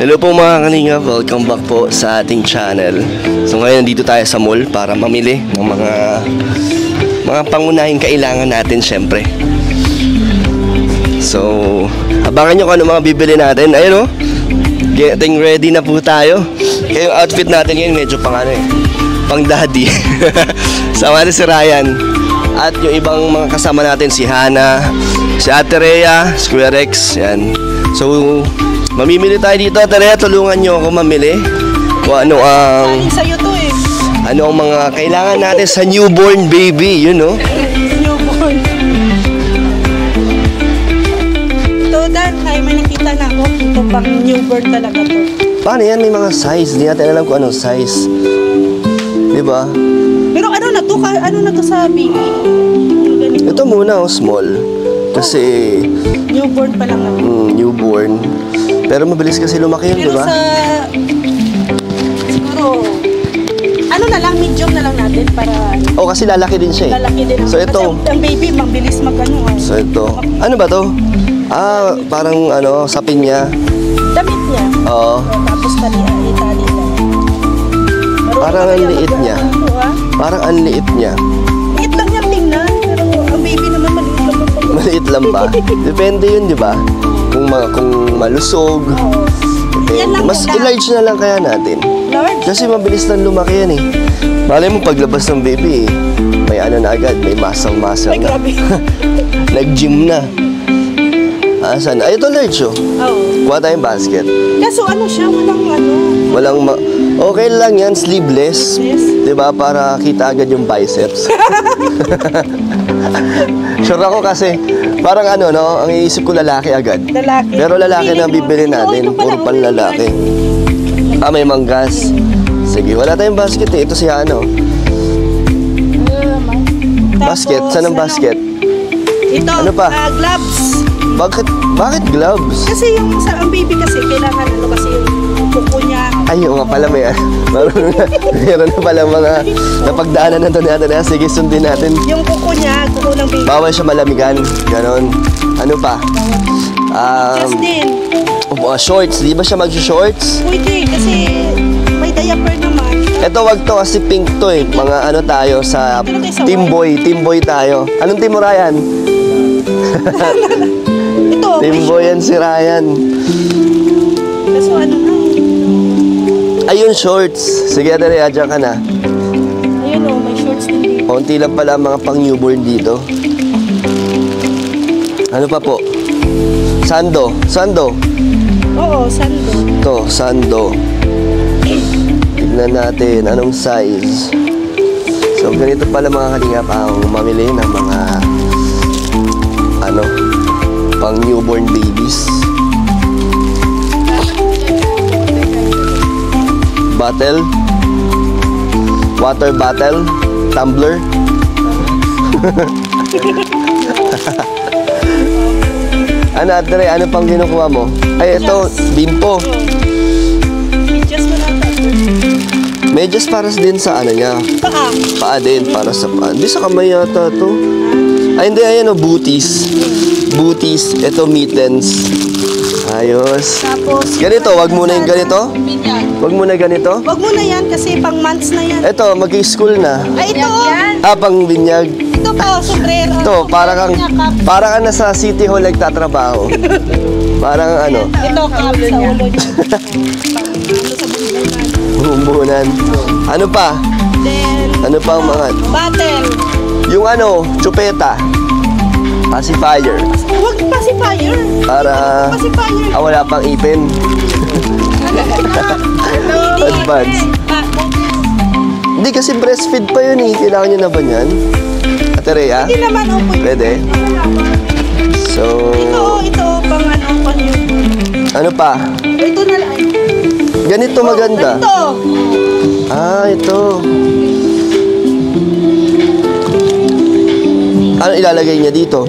Hello po mga kalinga, welcome back po sa ating channel. So ngayon dito tayo sa mall para mamili ng mga pangunahing kailangan natin syempre. So abangan nyo kung ano mga bibili natin. Ayun o, getting ready na po tayo. Kaya yung outfit natin ngayon medyo pang daddy. Sama natin si Ryan at yung ibang mga kasama natin, si Hana, si Ate Rhea, si Kuya Rex. Yan. So mamimili tayo dito. Ate Rhea, tulungan nyo ako mamili kung ano ang ano ang mga kailangan natin sa newborn baby, you know? Newborn. Ito dahil tayo may nakita na ako. Ito pang newborn talaga to. Paano yan? May mga size. Hindi natin alam kung anong size. Diba? Pero ano na to sa baby? Ito muna, small. Kasi newborn pa lang naman. Newborn. Pero mabilis kasi lumaki yun, pero diba? Siguro, ano na lang, medium na lang natin para... Kasi lalaki din siya eh. Lalaki din. So ito... Kasi ang baby, mabilis mag-ano. So ito... Ano ba to? Parang sapin niya. Damit niya. Oo. Tapos itali lang. Parang ang liit niya. Parang ang liit niya. Liit lang niya tingnan. Pero ang baby naman maliit lang. Maliit lang ba? Depende yun, di ba? Kung malusog. Mas i-large na lang kaya natin. Large? Kasi mabilis lang lumaki yan eh. Malay mo paglabas ng baby may ano na agad, may muscle Ay, na. grabe. Nag-gym na. Saan? Ay, ito large oh. Oo. Kuha tayong basket. Kaso ano siya, walang okay lang yan, sleeveless. Yes. Diba? Para kita agad yung biceps. Sure ako kasi parang ang iisip ko lalaki agad. Lalaki. Pero lalaki na bibili natin, puro panlalaki. May manggas. Sige, wala tayong basket eh. Ito si basket, saan ang basket? Ito, ano pa? Gloves. Bakit gloves? Kasi ang baby kasi, kailangan kasi yung kuko niya. Ay, nga pala meron na pala mga napagdaanan na ito natin. Sige, sundin natin. Yung kuko niya, kuko ng baby. Bawal siya malamigan. Ganon. Ano pa? Justin. Shorts. Di ba siya mag-shorts? Pwede, kasi may diaper naman. Ito, wag to kasi pink to eh. Mga tayo sa Team Boy. Team Boy tayo. Anong team mo, Ryan? Ito. Team Boy yan si Ryan. Kaso na? Ayun, shorts. Sige, Ate Rhea, dyan ka na. Ayun may shorts din dito. Konti lang pala mga pang-newborn dito. Ano pa po? Sando. Oo, sando. Ito, sando. Tignan natin anong size. So, ganito pala mga kalingap ang mamili ng mga pang-newborn babies. Bottle, water bottle, tumbler. Ate, ano pang kinukuha mo? Ay, ito, bimpo. Medyas mo na. Medyas para din sa niya. Paa din, para sa paa. Hindi sa kamay yata to. Ay, hindi, ayan booties. Booties, ito mittens. Ayos. Tapos, ganito, wag muna yung ganito. Wag muna ganito. Wag muna yan kasi pang months na yan. Ito, mag-school na. Ay, ito. Pang binyag. Ito pa, sombrero. Ito, parang nasa City Hall nagtatrabaho. Parang Ito, cup sa ulo niya. Bumbunan. Ano pa? Then, Ano pa ang mga? bottle. Yung chupeta. Pacifier. Huwag pacifier. Para Pacifier. wala pang ipin. Advance. Hindi kasi breastfeed pa yun eh. Kailangan nyo na ba yan? Ate Rhea? Hindi naman, Pwede? So... Ito, pang yun. Ano pa? Ito na lang. Ganito maganda. Ito. Ito. Ano ilalagay niya dito?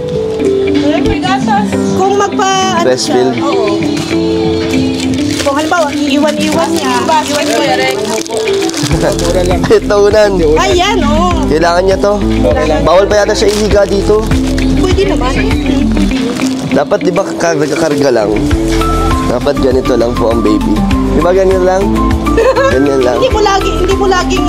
Kung breastfeed. Oo. Kung halimbawa, iwan-iwan niya. Ito unan. Ayan, Kailangan niya to. Bawal pa yata siya ihiga dito. Pwede naman. Dapat di ba nagkakarga lang? Dapat ganito lang po ang baby. Di ba ganyan lang? Ganyan lang. Hindi mo laging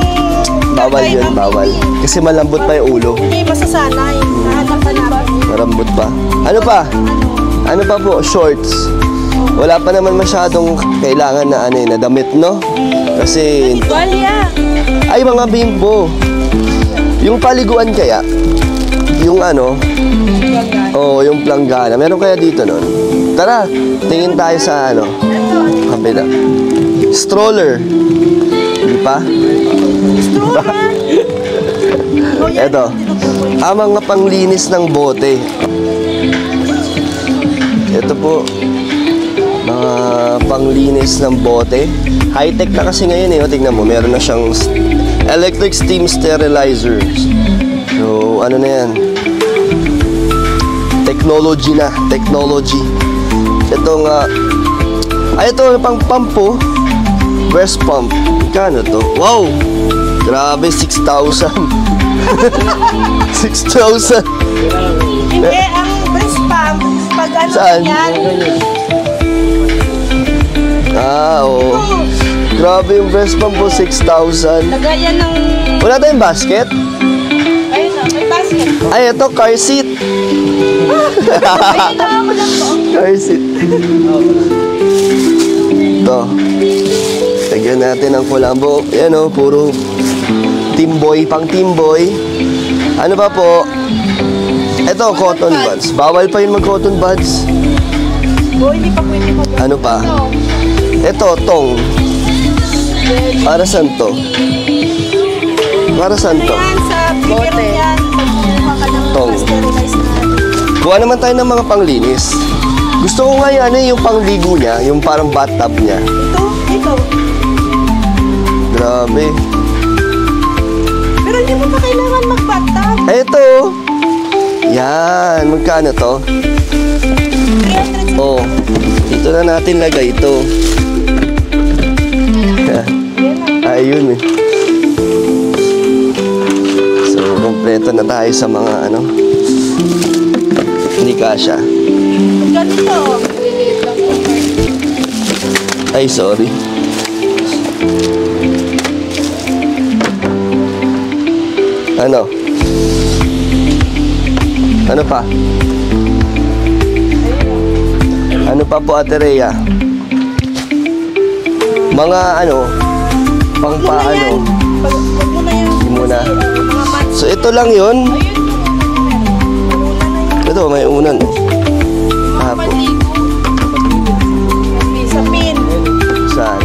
Bawal gagawin yun, ang bawal. baby. Kasi malambot pa yung ulo. Hindi masasanay. Nahanapan namin. Malambot pa. Ano pa? Ano pa po? Shorts. Wala pa naman masyadong kailangan na na damit, no? Kasi, Tuwalya. ay mga bimbo. Yung paliguan kaya, yung yung planggana. Meron kaya dito nun? Tara, tingin tayo sa kabila. Stroller. Di pa? Stroller. Oh, yan. Eto, ang mga panglinis ng bote. Ito po, mga panglinis ng bote. High-tech na kasi ngayon tingnan mo, meron na siyang electric steam sterilizer. So, ano na yan? Technology na, technology. Ito nga, ito pang pump po. Breast pump. Kano to? Wow! Grabe, 6,000. 6,000. Hindi, ang breast pump, pag Saan? yan, Oo. Grabe yung breast pump po, 6,000. lagayan ng, Wala tayong basket? ayun na, may basket. Ay, ito, car seat. Ayun na, mo lang po. Car seat. Ito. Lagyan natin ang kulambo. Yan puro team boy, pang team boy. Ano pa po? Ito, cotton buds. Bawal pa yun mag-cotton buds. Hindi pa pwede mo. Ano pa? Ito, tong. Para saan to? Para saan to? Yan, sa bibiro yan, pagkukuha ka ng Tong. sterilize na. Kuha naman tayo ng mga panglinis. Gusto ko nga yung pangligo niya, yung parang bathtub niya. Ito. Grabe. Pero hindi mo pa kailangan mag-bathtub. Ito. Yan. Magkano to? 300. Oh. Dito na natin lagay ito. Ayun So, kompleto na tayo sa mga hindi kasha. Ganito. Ay, sorry. Ano? Ano pa? Ano pa po, Ate Rhea? Mga pang paano? Huwag mo na yan. Hindi muna. Mga months. So, ito lang yun. Ito, may unan. Ah, po. Sa pin. Saan?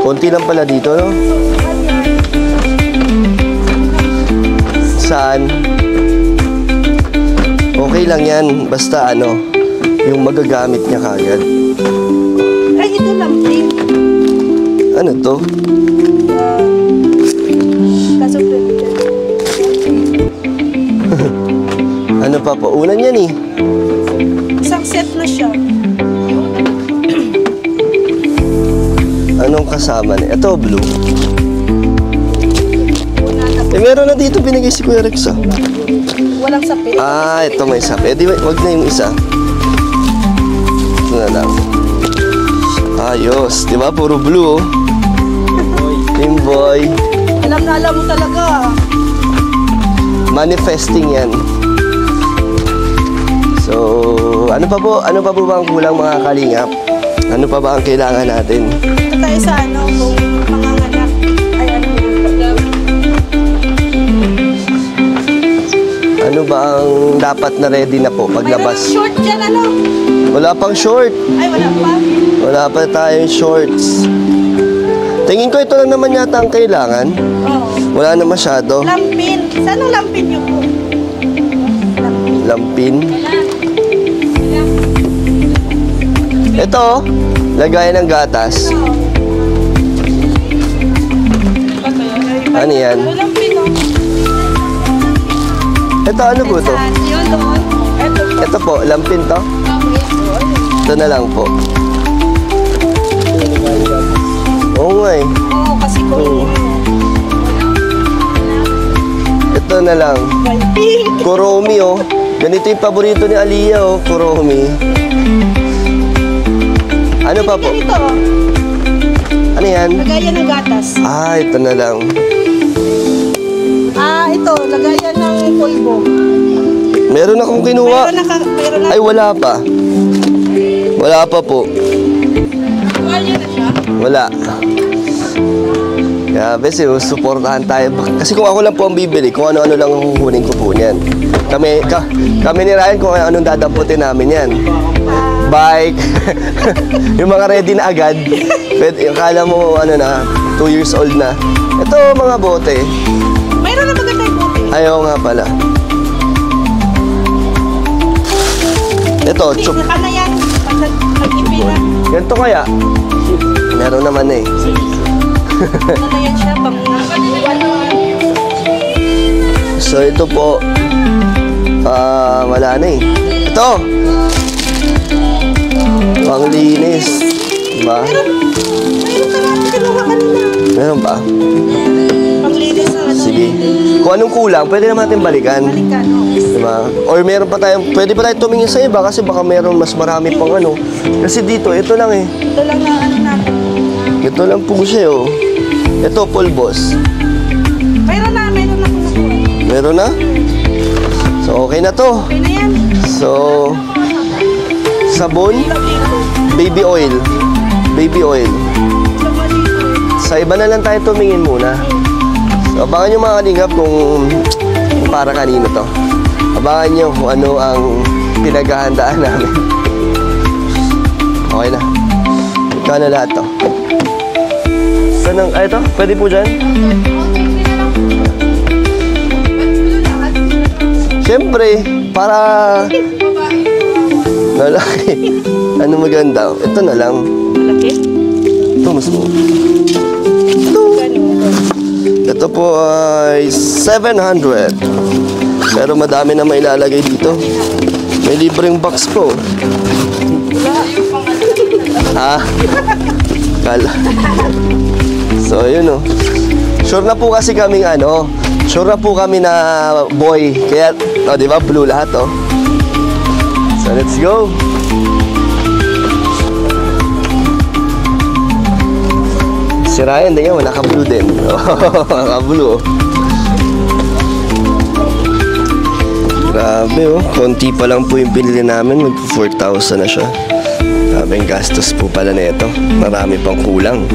Konti lang pala dito, no? Saan? Okay lang yan. Basta yung magagamit niya kagad. Ay, ito lang pin. Ano to? Kaso Ano pa po? Unan yan eh. isang set na siya. Anong kasama niya? Ito, blue. Una na. Meron na dito binigay si Kuya Rex, Walang sapin. Ito may isa. Wag na yung isa. Ito na lang. Ayos. Di ba? Puro blue, Team boy. Alam mo talaga. Manifesting yan. So, ano pa po ba ang kulang, mga kalingap? Ano pa ba ang kailangan natin? Ito tayo sa kung manganganak. Ay, Ano ba ang dapat na ready na po paglabas? Mayroon ng short dyan, Wala pang short. Ay, wala pa. Wala pa tayong shorts. Tingin ko ito lang naman yata ang kailangan. Oo. Wala na masyado. Lampin. Saan ang lampin niyo po? Lampin. Ito, lagayan ng gatas. Ano yan? Lampin, Ito, ano po to? Yun, doon. Ito po, lampin to? Ito na lang po. Oo nga eh. Oo, kasi kung Ito na lang. pink. Kuromi Ganito yung paborito ni Aliyah, oh, Kuromi. Ano pa po? Ganito, oh. Ano yan? Lagayan ng gatas. Ah, ito na lang. Ito, lagayan ng pulbo. Meron akong kinuha. Meron na. Ay, wala pa. Wala pa po. Tuwalya na siya. Wala. Kaya, besi, suportahan tayo. Kasi kung ako lang po ang bibili, kung ano-ano lang ang huhunin ko po niyan. Kami ni Ryan, kung anong dadamputin namin yan. Bike. Yung mga ready na agad. Yung kala mo, 2 years old na. Ito, mga bote. Mayroon na maganda yung bote. Ayaw nga pala. Ito, chup. Saka na yan. Pag nag-ipira. Ganito kaya? Meron naman eh. Ano na yan siya? So ito po, wala na eh. Ito! Panglinis. Diba? Mayroon ka natin kinuha kanina. Meron ba? Panglinis na ano. Sige. Kung anong kulang, pwede naman natin balikan. Balikan, oh. Diba? Or meron pa tayong, pwede pa tayo tumingin sa iba kasi baka meron mas marami pang ano. Kasi dito, ito lang eh. Ito lang na ano natin. Ito lang po siya oh. Ito, pulbos. Mayroon na kung nakuha. Meron na? So, okay na to. Okay na yan. So, sabon, baby oil. Baby oil. Sa iba na lang tayo tumingin muna. So, abangan nyo mga kalingap kung para kanino to. Abangan nyo kung ano ang pinaghahandaan namin. Okay na. Ikaw na lahat to. Ito? Pwede po dyan? Siyempre, para lalaki. Ano maganda? Ito na lang. Malaki? Ito, mas mo. Ito po ay 700. Pero madami na mailalagay dito. May libreng box po. Ha? Kala. So, yun oh. Sure na po kasi kaming sure na po kami na boy. Kaya, di ba, blue lahat oh. So, let's go. Si Ryan, din yan, naka-blue din. Naka-blue oh. Grabe oh, konti pa lang po yung binili namin, mag 4,000 na siya. Grabe yung gastos po pala na ito. Marami pang kulang.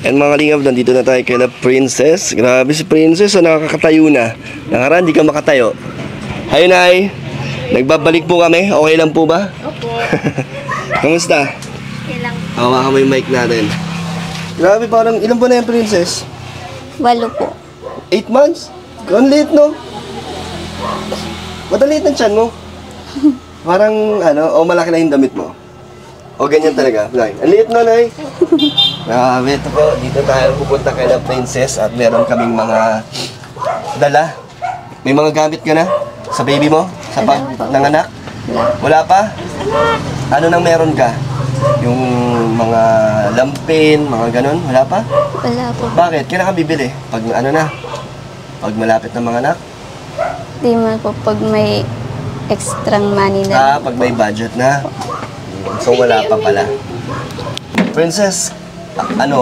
And mga lingap, nandito na tayo kay na Princess. Grabe si Princess, nakakatayo na. Nakaraan, di ka makatayo. Hi, Nay. Nagbabalik po kami. Okay lang po ba? Opo. Kamusta? Okay lang. Hawakan mo yung mic natin. Grabe, parang ilan po na yung Princess? 8 po. 8 months? Ang liit, no? Ba't ang liit ng tiyan mo? Parang, malaki na yung damit mo. O ganyan talaga, Nay. Ang liit na, Nay. Grabe, ito po. Dito tayo pupunta kay na Princess at meron kaming mga dala. May mga gamit ka na sa baby mo? Sa nanganak? Wala pa? Ano nang meron ka? Yung mga lampin, mga ganun? Wala pa? Wala po. Bakit? Kailan ka bibili? Pag Pag malapit na mga anak? Di man po pag may extra money na. Pag may budget na. So wala pa pala. Princess,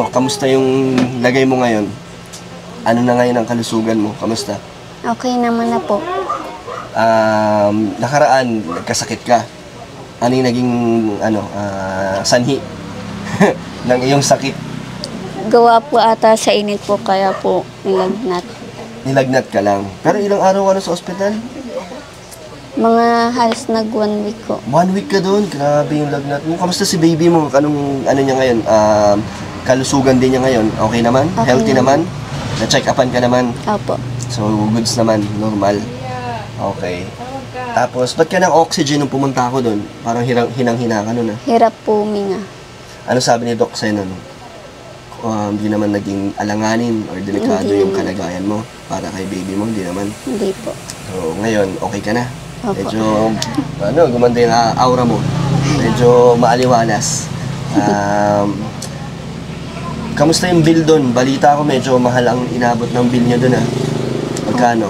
kamusta yung lagay mo ngayon? Ano na ngayon ang kalusugan mo? Kamusta? Okay naman na po. Nakaraan, nagkasakit ka. Ano yung naging, sanhi ng iyong sakit? Gawa po ata sa init po kaya po nilagnat. Nilagnat ka lang. Pero ilang araw ka na sa ospital? Mga halos nag 1 week ko. 1 week ka doon? Grabe yung lagnat mo. Kamusta si baby mo? Anong, niya ngayon? Kalusugan din niya ngayon? Okay naman? Okay Healthy naman? Na-check upan ka naman? Opo. So, goods naman. Normal? Okay. Tapos, ba't ka ng oxygen nung pumunta ako doon? Parang hinang-hina ka nun Hirap po huminga. Ano sabi ni Doc sa'yo nun? Hindi naman naging alanganin or delikado Hindi yung naman. kalagayan mo para kay baby mo? Hindi naman. Hindi po. So, ngayon, okay ka na? Opo. Medyo, gumanda yung aura mo. Medyo maaliwalas. Kamusta yung bill doon? Balita ko medyo mahal ang inabot ng bill niya doon Magkano?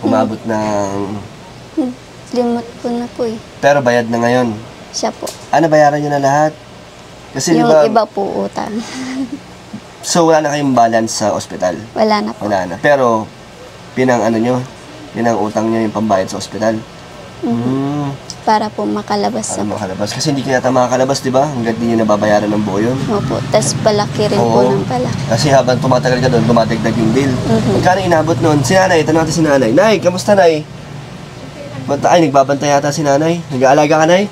Umabot ng... Limot ko na po eh. Pero bayad na ngayon. Siya po. Ano, bayaran nyo na lahat? Kasi Yung di ba, iba po utang. so wala na kayong balance sa ospital? Wala na po. Wala na. Pero, pinang utang nyo yung pambayad sa ospital? Para po makalabas Para sa makalabas. Kasi hindi kaya makakalabas, di ba? Hanggat di nyo nababayaran ng buo yun. Opo. Tapos palaki rin po Oo. ng palaki. Kasi habang tumatagal ka doon, tumatagdag yung bill. Magkano inabot noon? Si nanay, tanong natin si nanay. Nay, kamusta nay? Ay, nagbabantay yata si nanay. Nag-aalaga ka, nay?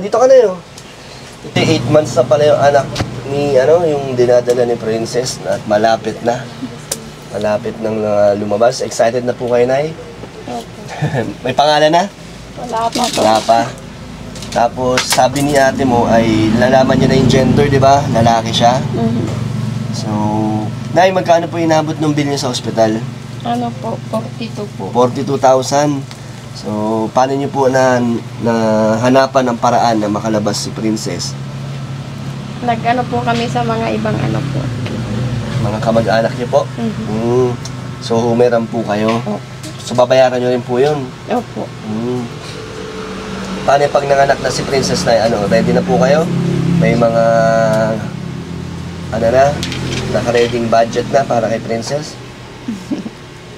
Dito ka na yun. 8 months na pala yung anak ni, yung dinadala ni Princess at malapit na. Malapit nang lumabas. Excited na po kayo, nay? May pangalan na? Wala pa po. Wala pa. Tapos, sabi ni ate mo ay lalaman niya na yung gender, di ba? Lalaki siya. So, nay, magkano po inabot ng bill niya sa ospital? Ano po, 42 po. 42,000. So, paano niyo po na hanapan ng paraan na makalabas si Princess? Nag-ano po kami sa mga ibang ano po. Mga kamag-anak niyo po? So, humiram po kayo? So, babayaran niyo rin po yun? Opo. Paano pag nanganak na si Princess na, ready na po kayo? May mga, naka-reading budget na para kay Princess?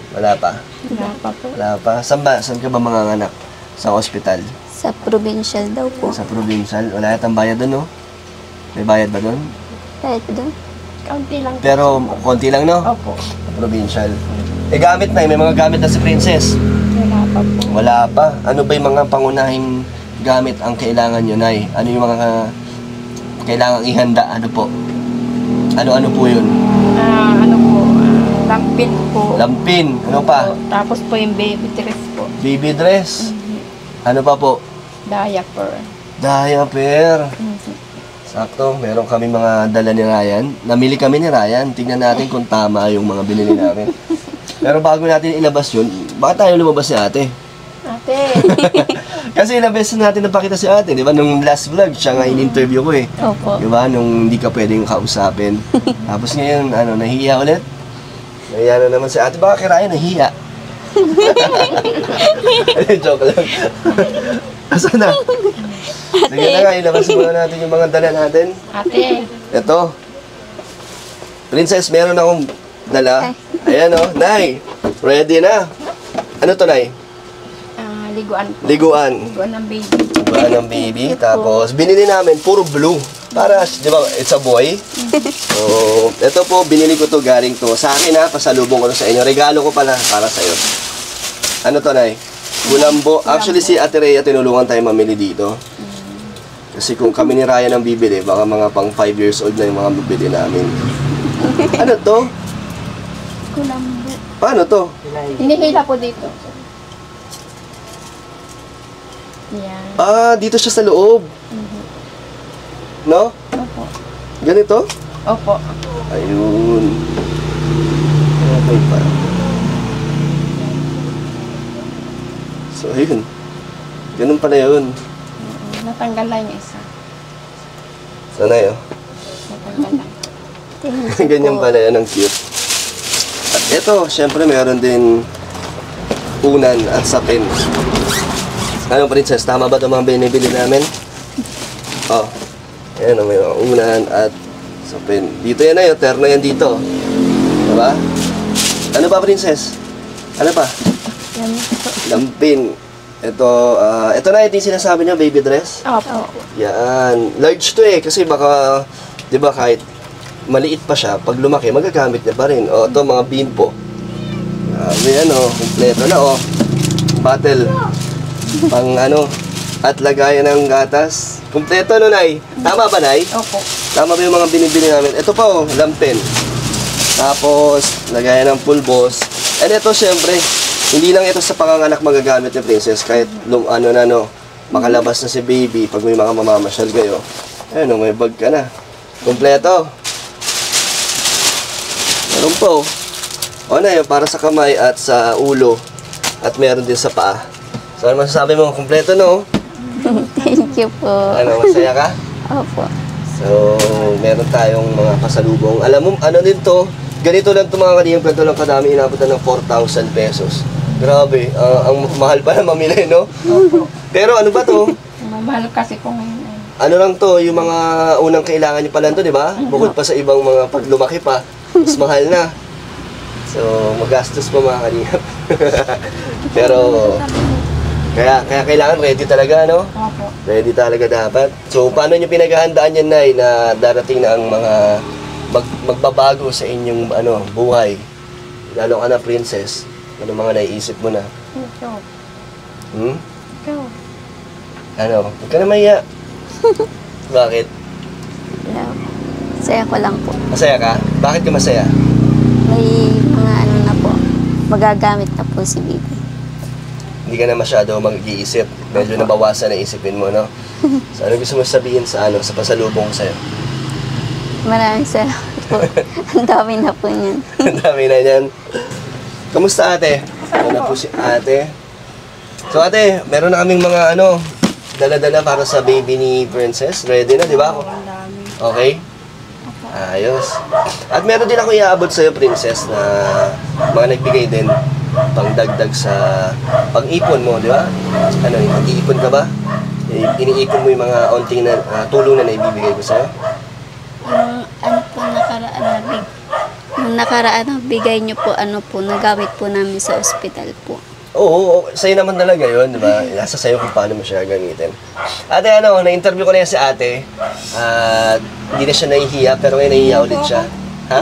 Wala pa? Wala pa po. Wala pa. Saan ka ba manganganak? Sa ospital? Sa provincial daw po. Sa provincial? Wala yatang bayad doon, no? May bayad ba doon? Kahit doon. Kaunti lang po. Pero konti lang, no? Opo. Sa provincial. Gamit na. May mga gamit na si Princess. Wala pa po. Wala pa. Ano ba yung mga pangunahing gamit ang kailangan nyo, Nay? Ano yung mga kailangang ihanda? Ano po? Ano po yun? Ano po, lampin po. Lampin. Ano pa? Opo. Tapos po yung baby dress po. Baby dress. Ano pa po? Diaper. Diaper. Sakto, meron kami mga dala ni Ryan. Namili kami ni Ryan. Tingnan natin kung tama yung mga binili namin. Pero bago natin ilabas yun, bakit tayo lumabas si ate? Ate. Kasi ilang beses natin napakita si ate, di ba? Nung last vlog, siya nga in-interview ko eh. Opo. Di ba? Nung hindi ka pwedeng kausapin. Tapos ngayon, nahihiya ulit. Nahihiya na naman si ate. Baka kay Ryan, nahihiya. Joke lang. Asa na? Sige na nga, ilabas muna natin yung mga dala natin. Ate. Ito. Princess, meron akong dala. Ayan o. Nay, ready na. Ano to, Nay? Liguan po. Liguan. Liguan ng baby. Liguan ng baby. Tapos, binili namin puro blue. Para, di ba, it's a boy. So, ito po, binili ko to galing to. Sa akin ha, pasalubong ko to sa inyo. Regalo ko pala para sa'yo. Ano to, Nay? Kulambo. Actually, si Ate Rhea, tinulungan tayo mamili dito. Kasi kung kami ni Ryan ang bibili, baka mga pang 5 years old na yung mga bibili namin. Ano to? Kulambo. Paano to? Hinihila po dito. Yan. Dito siya sa loob. No? Opo. Ganito? Opo. Ayun. Okay pa. So, ayun. Ganun pala yun. Natanggal lang yung isa. Sana yun. Natanggal lang. Ganyan pala yun. Ang cute. At ito, syempre meron din unan at sapin. Ano, Princess? Tama ba ito mga binibili namin? Oh. Ayan, may mga unan at sapin. Dito yan na yun. Terno yan dito. Diba? Ano ba, Princess? Ano pa? Yan. Lampin. Ito na yung sinasabi niya, baby dress. Opo. Yan. Large to eh. Kasi baka, di ba, kahit maliit pa siya, pag lumaki, magagamit niya pa rin. O, ito mga bimpo. May kompleto na, Bottle. Pang at lagayan ng gatas. Kompleto, Nay? Tama ba, Nay? Opo. Tama ba yung mga binibili namin? Ito pa, lampin. Tapos, lagayan ng pulbos. And ito, syempre, hindi lang ito sa panganganak magagamit ni Princess. Kahit, makalabas na si baby, pag may mga mamamasyal kayo. Ayun, may bag ka na. Kompleto. Meron po. Na yun, para sa kamay at sa ulo. At meron din sa paa. So, ano masasabi mo? Kompleto, no? Thank you po. Masaya ka? Opo. So, meron tayong mga pasalubong. Alam mo, din to, ganito lang ito mga kalingap, ganito lang kadami, inabot na ng 4,000 pesos. Grabe, ang mahal pa na mamili, no? Pero ano ba to? Mahal kasi ko ngayon. Ano lang to, yung mga unang kailangan nyo pa lang to, di ba? Bukod pa sa ibang mga pag lumaki pa, mas mahal na. So, magastos pa mga kalingap. Pero, kaya kailangan ready talaga, no? Opo. Ready talaga dapat. So, paano nyo pinaghahandaan yan, Nay, na darating na ang mga magbabago sa inyong buhay? Lalo ka na, princess. Ano mga naiisip mo na? Ikaw. Hmm? Ikaw. Ano? Huwag ka na mahiya. Bakit? Wala. Saya ko lang po. Masaya ka? Bakit ka masaya? May mga ano na po. Magagamit na po si Bibi. Hindi ka na masyado mag-iisip. Medyo nabawasan na isipin mo, no? So, ano gusto mo sabihin sa pasalubong ko sa'yo? Maraming salamat po. Ang dami na po niyan. Ang dami na yan. Kamusta ate? Ano na po si ate? So ate, meron na kaming mga dala-dala para sa baby ni Princess. Ready na, di ba? Ang dami. Okay? Ayos. At meron din ako iaabot sa'yo, Princess, na mga nagbigay din pangdagdag sa pang-ipon mo, di ba? Nag-iipon ka ba? Iniipon mo yung mga onting tulong na naibibigay ko sa'yo? Yung nakaraan na bigay niyo po, nagamit po namin sa ospital po. Oo, sa'yo naman talaga yun, di ba? Nasa sa'yo kung paano mo siya gamitin. Ate, na-interview ko na yan si ate. Hindi na siya nahihiya, pero ngayon nahihiya ulit siya. Ha?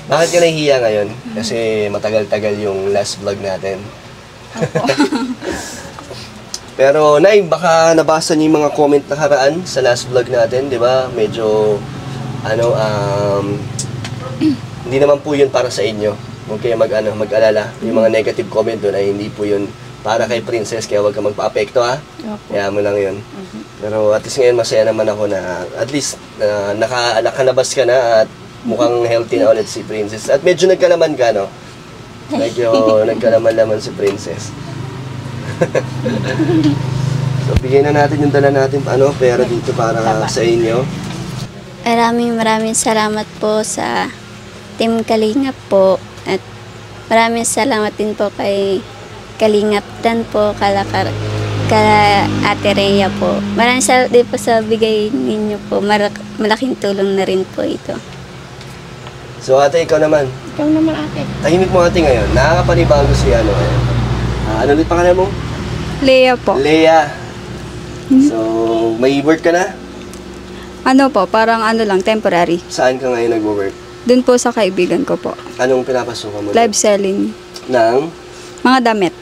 Bakit ka nahihiya ngayon? Kasi matagal-tagal yung last vlog natin. Pero, Nay, baka nabasa niyo yung mga comment na karaan sa last vlog natin, di ba? Medyo, hindi naman po yun para sa inyo. Huwag kayo mag-alala. Yung mga negative comment doon ay hindi po yun para kay Princess, kaya huwag ka magpa-apekto, ha? Kaya mo lang yun. Pero at least ngayon masaya naman ako na at least nakalabas ka na at mukhang healthy na ulit si Princess. At medyo nagkalaman ka, no? Medyo nagkalaman-laman si Princess. So, bigyan na natin yung dala natin pera dito para sa inyo. Maraming salamat po sa Team Kalingap po. At maraming salamat din po kay Kalingap Dan po, kala Ate Rhea po. Maraming salamat din po sa bigay ninyo po. Malaking tulong na rin po ito. So ate, ikaw naman. Ikaw naman ate. Tahimik mo ate ngayon. Nakakapanibago si ano ulit pangalan mo? Leia po. Leia. So, may work ka na? Ano po, parang lang, temporary. Saan ka ngayon nag-work? Doon po sa kaibigan ko po. Anong pinapasukan mo? Live selling. Ng? Mga damit.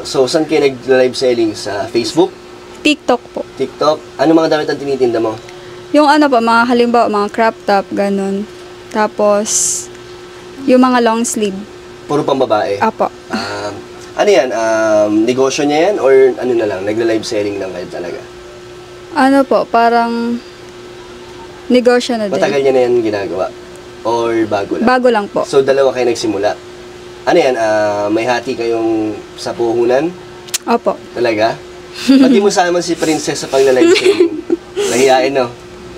So, saan kayo nag-live selling? Sa Facebook? TikTok po. TikTok? Ano mga damit ang tinitinda mo? Yung po, mga halimbawa, mga crop top, ganun. Tapos, yung mga long sleeve. Puro pang babae? Apo. Ano yan? Negosyo niya yan? Or ano na lang? Nagla-live selling lang kayo talaga? Ano po, parang negosyo na din. Matagal niya na yan ginagawa? Or bago lang? Bago lang po. So, dalawa kayo nagsimula? Ano yan? May hati kayong sa puhunan? Opo. Talaga? Pati mo sama si Princess sa pagla-live selling? Nahiyain, no?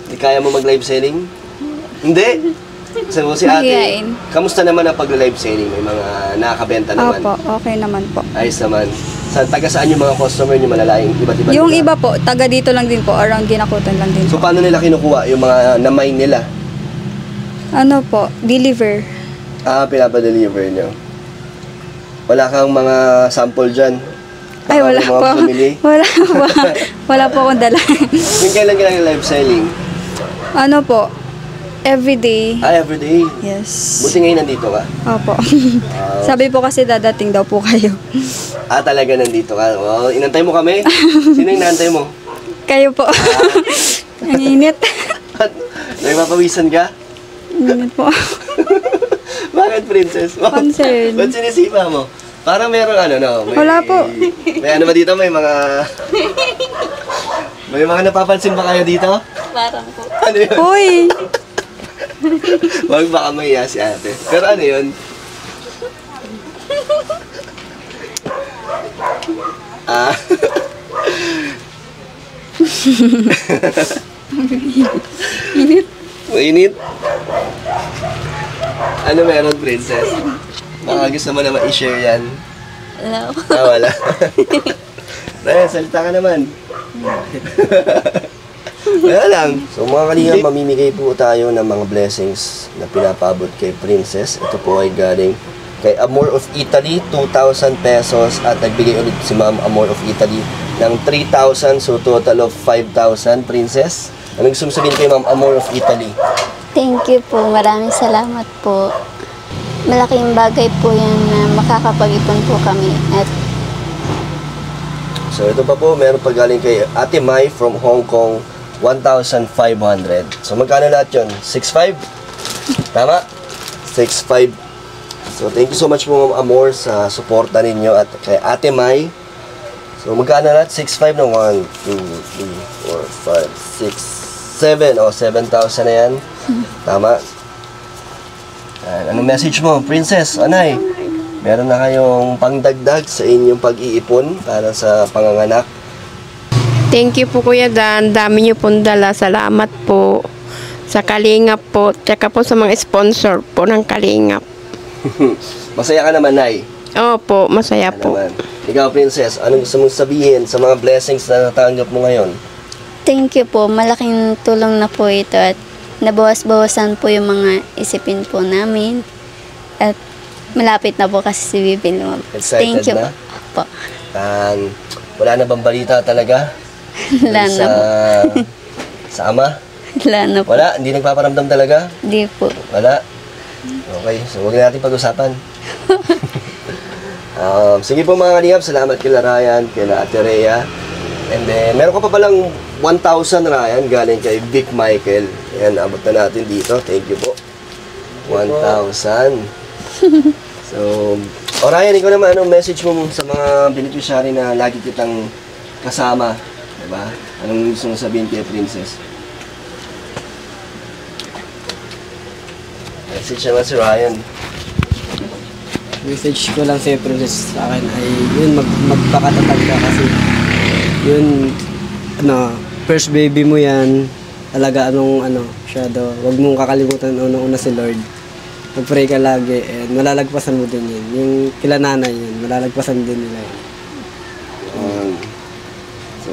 Hindi kaya mo mag-live selling? Hindi? So, si ate, Mahihain. kamusta naman ang pagla-live selling? May mga nakakabenta naman? Opo, okay naman po. Ayos naman. Taga saan yung mga customer nyo malalaing? Iba't iba Yung nila? iba po, taga dito lang din po, around Ginakutan lang din So, po. paano nila kinukuha yung mga na-mine nila? Ano po, deliver. Pinapadeliver nyo. Wala kang mga sample dyan? Ay, Baka wala may mga po. bumili? Wala po akong dala. Yung kailan ka ng live selling? Ano po, everyday. Everyday. Yes. Buti ngayon nandito ka. Opo. Sabi po kasi dadating daw po kayo. Talaga nandito ka. Well, inantay mo kami? Sino yung inantay mo? Kayo po. Ang init. Nagpapawisan ka? Init po. Bakit, Princess? Concern. Ba't sinisipa mo? Parang merong may, Wala po. May ano ba dito? May mga... May mga napapansin ba kayo dito? Parang po. Ano yun? Uy! Wag baka mahiya si ate. Pero ano yun? Init. Mainit? Ano meron, princess? Baka gusto mo naman i-share yan. Hello. Wala. Ryan, salita ka naman. Wala lang. So mga kalingap, mamimigay po tayo ng mga blessings na pinapabot kay Princess. Ito po ay galing kay Amor of Italy, 2,000 pesos. At nagbigay ulit si Ma'am Amor of Italy ng 3,000. So total of 5,000, Princess. Anong gusto mo sabihin kay Ma'am Amor of Italy? Thank you po. Maraming salamat po. Malaking bagay po yan na makakapag-ipon po kami. At So ito pa po, meron pa galing kay Ate Mai from Hong Kong, 1,500. So magkano lahat yun? 6,500? Tama? 6,500. So thank you so much po, Ma'am Amor, sa suporta ninyo at kay Ate Mai. So magkano lahat? 6,500 na 1, 2, 3, 4, 5, 6, 7. O, 7,000 na yan. Tama? Anong message mo, Princess? Anay? Meron na kayong pangdagdag sa inyong pag-iipon para sa panganganak? Thank you po Kuya Dan. Dami niyo pong dala. Salamat po sa Kalingap po. Tsaka po sa mga sponsor po ng Kalingap. Masaya ka naman, Nay? Opo, masaya po. Naman. Ikaw, Princess, anong gusto mong sabihin sa mga blessings na natanggap mo ngayon? thank you po. Malaking tulong na po ito at nabawas-bawasan po yung mga isipin po namin. At malapit na po kasi si Bibi lumabas. Excited Thank you na? po. Wala na bang balita talaga? Wala na po. Sa ama? Wala na po. Wala? Hindi nagpaparamdam talaga? Di po. Wala? Okay, so huwag na natin pag-usapan. Sige po mga kalingap, salamat kila Ryan, kila Ate Rhea. And then, meron ka pa palang 1,000 Ryan, galing kay Vic Michael. Ayan, abot na natin dito. Thank you po. 1,000. So, Ryan, ikaw naman, anong message mo sa mga beneficiary na lagi kitang kasama? Diba? Anong gusto mong sabihin kay Princess? Message naman si Ryan. Message ko lang sa'yo, Princess, sa akin ay yun, magpakatatag ka kasi yun, first baby mo yan, talaga siya daw. Huwag mong kakalimutan una si Lord. Mag-pray ka lagi and malalagpasan mo din yun. Yung kila nanay yun, malalagpasan din nila yun. So,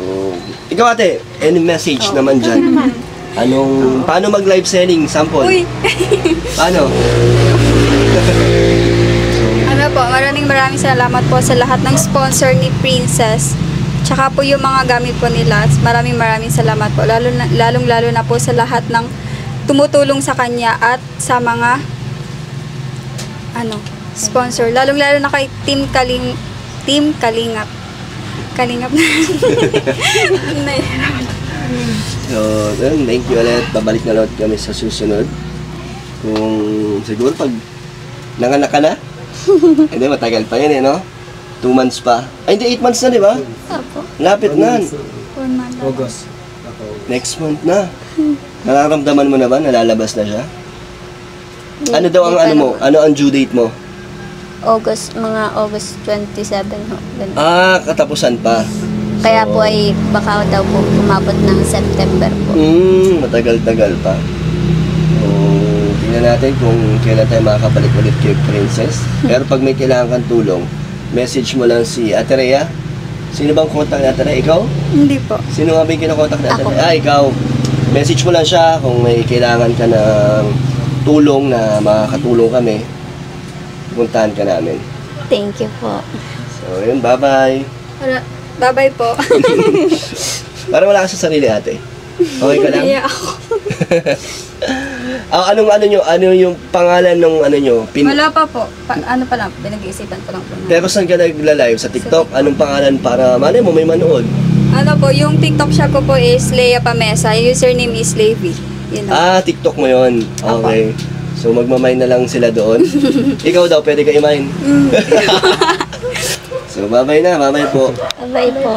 ikaw ate, any message naman dyan? Paano mag-live selling? Sample? Uy! Paano? Maraming salamat po sa lahat ng sponsor ni Princess. Tsaka po yung mga gamit po nila. Maraming salamat po. Lalong-lalo na po sa lahat ng tumutulong sa kanya at sa mga sponsor. Lalong-lalo na kay Team Kalingap. Kalingap na. So, thank you ulit. Babalik na ulit kami sa susunod. Kung siguro pag nanganak ka na, hindi, matagal pa yan no? 2 months pa. Ay, hindi, 8 months na, di ba? Opo. Lapit na. August. Next month na. Nararamdaman mo na ba? Nalalabas na siya? Ano daw ang Ano ang due date mo? Mga August 27 ho. Ganun. Katapusan pa. Kaya po ay baka daw po umabot ng September po. Matagal-tagal pa. So, tingnan natin kung kailan tayo makakabalik ulit kay Princess. Pero pag may kailangan kang tulong, message mo lang si Ate Rhea. Sino bang contact ni Ate Rhea? Ikaw? Hindi po. Sino nga ba yung kinakontak ni Ate Ako. Rhea? Ikaw. Message mo lang siya kung may kailangan ka ng tulong na makakatulong kami. Puntahan ka namin. Thank you po. So, yun. Bye-bye. Bye-bye po. Parang wala ka sa sarili, ate. Okay ka lang? Naiya ako. Ano yung pangalan ng nyo? Wala pa po. Ano pa lang, pinag-iisipan ko lang po. Pero saan ka nagla-live? Sa TikTok? Anong pangalan para malay mo may manood? Yung TikTok shop ko po is Leia Pamesa. Username is Levi. Yun lang. TikTok mo yon. Okay. So magmamay na lang sila doon. Ikaw daw, pwede ka i-mine. So bye-bye na. Bye-bye po. Bye po.